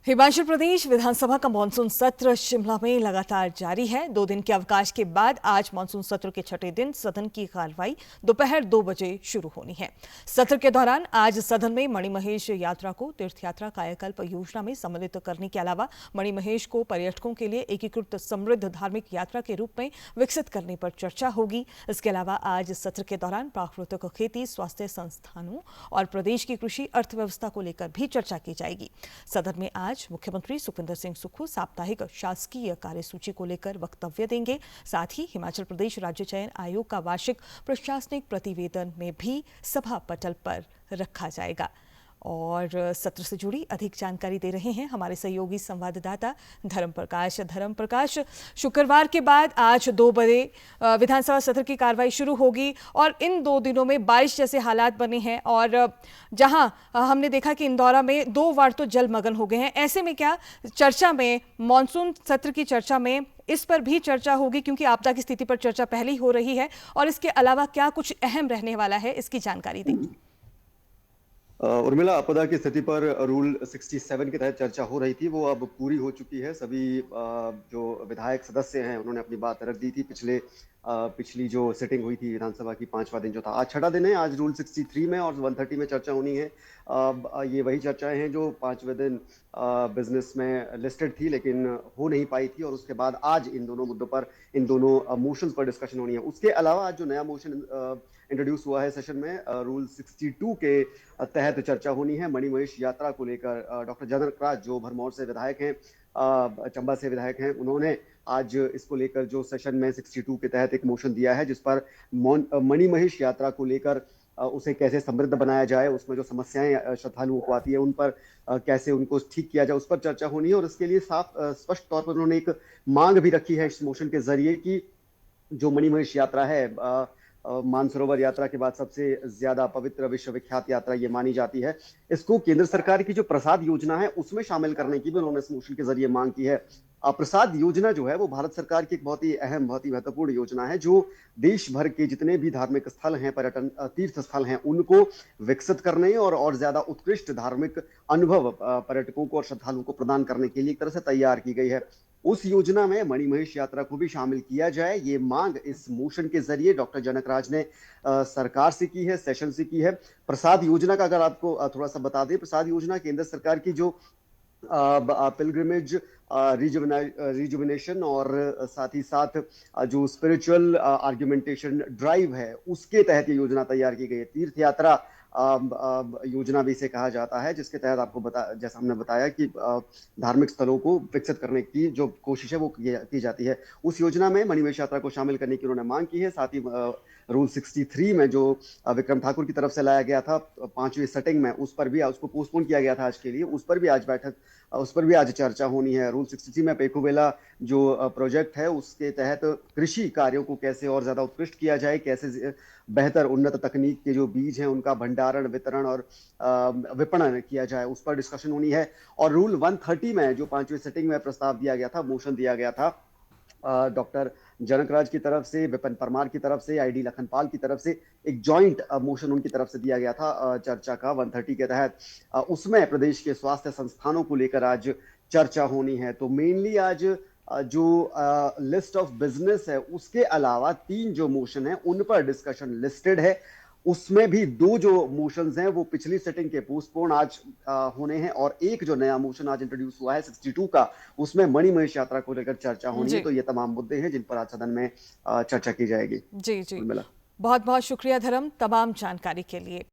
हिमाचल प्रदेश विधानसभा का मानसून सत्र शिमला में लगातार जारी है। 2 दिन के अवकाश के बाद आज मानसून सत्र के छठे दिन सदन की कार्यवाही दोपहर 2 बजे शुरू होनी है। सत्र के दौरान आज सदन में मणिमहेश यात्रा को तीर्थ यात्रा कायाकल्प योजना में सम्मिलित करने के अलावा मणिमहेश को पर्यटकों के लिए एकीकृत समृद्ध धार्मिक यात्रा के रूप में विकसित करने पर चर्चा होगी। इसके अलावा आज सत्र के दौरान प्राकृतिक खेती, स्वास्थ्य संस्थानों और प्रदेश की कृषि अर्थव्यवस्था को लेकर भी चर्चा की जाएगी। सदन में आज मुख्यमंत्री सुखविंदर सिंह सुक्खू साप्ताहिक शासकीय कार्यसूची को लेकर वक्तव्य देंगे। साथ ही हिमाचल प्रदेश राज्य चयन आयोग का वार्षिक प्रशासनिक प्रतिवेदन में भी सभा पटल पर रखा जाएगा। और सत्र से जुड़ी अधिक जानकारी दे रहे हैं हमारे सहयोगी संवाददाता धर्मप्रकाश। शुक्रवार के बाद आज 2 बजे विधानसभा सत्र की कार्रवाई शुरू होगी और इन 2 दिनों में बारिश जैसे हालात बने हैं और जहां हमने देखा कि इंदौरा में 2 वार्ड तो जलमग्न हो गए हैं। ऐसे में क्या चर्चा में मानसून सत्र की चर्चा में इस पर भी चर्चा होगी, क्योंकि आपदा की स्थिति पर चर्चा पहले ही हो रही है, और इसके अलावा क्या कुछ अहम रहने वाला है, इसकी जानकारी दें। उर्मिला, आपदा की स्थिति पर रूल 67 के तहत चर्चा हो रही थी, वो अब पूरी हो चुकी है। सभी जो विधायक सदस्य हैं उन्होंने अपनी बात रख दी थी। पिछली जो सिटिंग हुई थी विधानसभा की, 5वां दिन जो था, आज छठा दिन है। आज रूल 63 में और 130 में चर्चा होनी है। ये वही चर्चाएं हैं जो 5वें दिन बिजनेस में लिस्टेड थी लेकिन हो नहीं पाई थी, और उसके बाद आज इन दोनों मुद्दों पर, इन दोनों मोशंस पर डिस्कशन होनी है। उसके अलावा आज जो नया मोशन इंट्रोड्यूस हुआ है सेशन में, रूल 62 के तहत चर्चा होनी है। मणिमहेश यात्रा को लेकर डॉक्टर जनक राज, जो भरमौर से विधायक हैं, चंबा से विधायक हैं, उन्होंने आज इसको लेकर जो सेशन में 62 के तहत एक मोशन दिया है, जिस पर मणिमहेश यात्रा को लेकर उसे कैसे समृद्ध बनाया जाए, उसमें जो समस्याएं श्रद्धालुओं को आती है उन पर कैसे उनको ठीक किया जाए, उस पर चर्चा होनी है। और इसके लिए स्पष्ट तौर पर उन्होंने एक मांग भी रखी है इस मोशन के जरिए कि जो मणिमहेश यात्रा है, मानसरोवर यात्रा के बाद सबसे ज्यादा पवित्र विश्वविख्यात यात्रा ये मानी जाती है, इसको केंद्र सरकार की जो प्रसाद योजना है उसमें शामिल करने की भी उन्होंने इस मोशन के जरिए मांग की है। प्रसाद योजना जो है वो भारत सरकार की एक बहुत ही अहम, बहुत ही महत्वपूर्ण योजना है, जो देश भर के जितने भी धार्मिक स्थल हैं, पर्यटन तीर्थ स्थल हैं, उनको विकसित करने और ज्यादा उत्कृष्ट धार्मिक अनुभव पर्यटकों को और श्रद्धालुओं को प्रदान करने के लिए एक तरह से तैयार की गई है। उस योजना में मणिमहेश यात्रा को भी शामिल किया जाए, ये मांग इस मोशन के जरिए डॉक्टर जनक राज ने सरकार से की है, सेशन से की है। प्रसाद योजना का अगर आपको थोड़ा सा बता दें, प्रसाद योजना केंद्र सरकार की जो पिलग्रिमेज रिजुविनेशन और साथ ही साथ जो स्पिरिचुअल आर्ग्यूमेंटेशन ड्राइव है, उसके तहत ये योजना तैयार की गई है। तीर्थ यात्रा योजना भी इसे कहा जाता है, जिसके तहत आपको जैसा हमने बताया कि धार्मिक स्थलों को विकसित करने की जो कोशिश है वो की जाती है। उस योजना में मणिमहेश यात्रा को शामिल करने की उन्होंने मांग की है। साथ ही रूल 63 में जो विक्रम ठाकुर की तरफ से लाया गया था 5वीं सेटिंग में, उस पर भी उसको पोस्टपोन किया गया था आज के लिए, उस पर भी आज चर्चा होनी है। रूल 63 में पेकुवेला जो प्रोजेक्ट है उसके तहत कृषि कार्यों को कैसे और ज्यादा उत्कृष्ट किया जाए, कैसे बेहतर उन्नत तकनीक के जो बीज हैं उनका भंडारण, वितरण और विपणन किया जाए, उस पर डिस्कशन होनी है। और रूल 130 में जो 5वीं सेटिंग में प्रस्ताव दिया गया था, मोशन दिया गया था डॉक्टर जनकराज की तरफ से, विपिन परमार की तरफ से, आईडी लखनपाल की तरफ से, एक जॉइंट मोशन उनकी तरफ से दिया गया था चर्चा का 130 के तहत। उसमें प्रदेश के स्वास्थ्य संस्थानों को लेकर आज चर्चा होनी है। तो मेनली आज जो लिस्ट ऑफ बिजनेस है उसके अलावा 3 जो मोशन है उन पर डिस्कशन लिस्टेड है। उसमें भी 2 जो मोशंस हैं वो पिछली सेटिंग के पोस्टपोन आज होने हैं, और एक जो नया मोशन आज इंट्रोड्यूस हुआ है 62 का, उसमें मणिमहेश यात्रा को लेकर चर्चा होनी है। तो ये तमाम मुद्दे हैं जिन पर आज सदन में चर्चा की जाएगी। जी, बहुत बहुत शुक्रिया धर्म, तमाम जानकारी के लिए।